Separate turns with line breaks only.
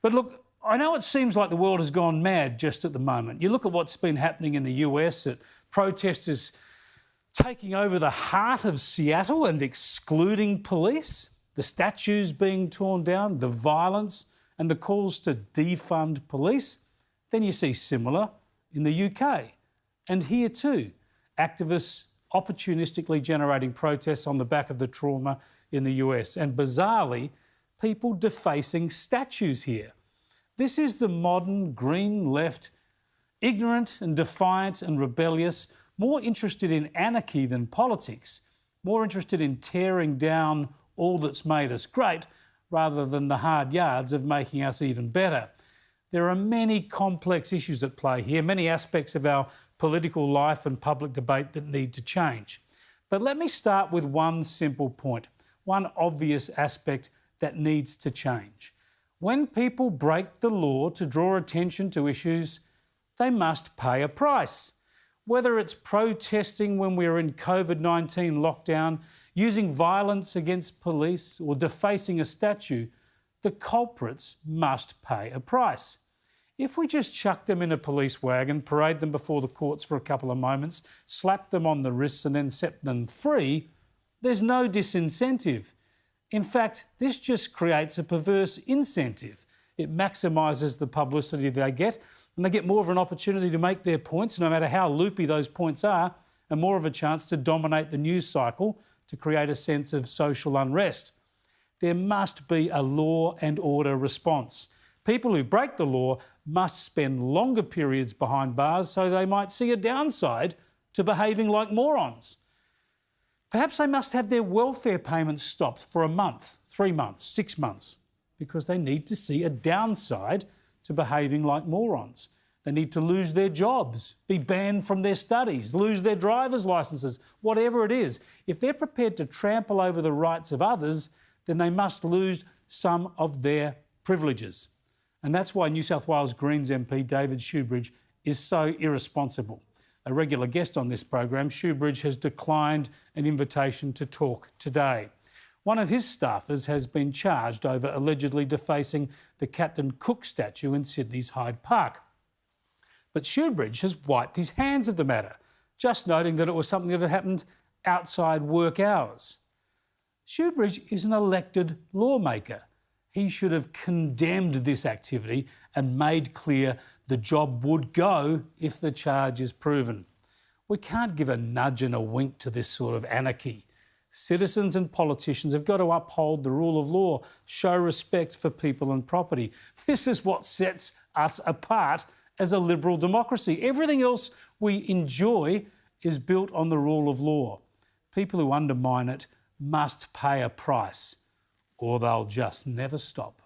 But look, I know it seems like the world has gone mad just at the moment. You look at what's been happening in the US, that protesters taking over the heart of Seattle and excluding police, the statues being torn down, the violence and the calls to defund police. Then you see similar in the UK. And here too, activists opportunistically generating protests on the back of the trauma in the US. And bizarrely, people defacing statues here. This is the modern green left, ignorant and defiant and rebellious, more interested in anarchy than politics, more interested in tearing down all that's made us great rather than the hard yards of making us even better. There are many complex issues at play here, many aspects of our political life and public debate that need to change. But let me start with one simple point, one obvious aspect that needs to change. When people break the law to draw attention to issues, they must pay a price. Whether it's protesting when we're in COVID-19 lockdown, using violence against police or defacing a statue, the culprits must pay a price. If we just chuck them in a police wagon, parade them before the courts for a couple of moments, slap them on the wrists and then set them free, there's no disincentive. In fact, this just creates a perverse incentive. It maximises the publicity they get, and they get more of an opportunity to make their points, no matter how loopy those points are, and more of a chance to dominate the news cycle to create a sense of social unrest. There must be a law and order response. People who break the law must spend longer periods behind bars so they might see a downside to behaving like morons. Perhaps they must have their welfare payments stopped for a month, 3 months, 6 months, because they need to see a downside to behaving like morons. They need to lose their jobs, be banned from their studies, lose their driver's licences, whatever it is. If they're prepared to trample over the rights of others, then they must lose some of their privileges. And that's why New South Wales Greens MP David Shoebridge is so irresponsible. A regular guest on this program, Shoebridge has declined an invitation to talk today. One of his staffers has been charged over allegedly defacing the Captain Cook statue in Sydney's Hyde Park. But Shoebridge has wiped his hands of the matter, just noting that it was something that had happened outside work hours. Shoebridge is an elected lawmaker. He should have condemned this activity and made clear the job would go if the charge is proven. We can't give a nudge and a wink to this sort of anarchy. Citizens and politicians have got to uphold the rule of law, show respect for people and property. This is what sets us apart as a liberal democracy. Everything else we enjoy is built on the rule of law. People who undermine it must pay a price, or they'll just never stop.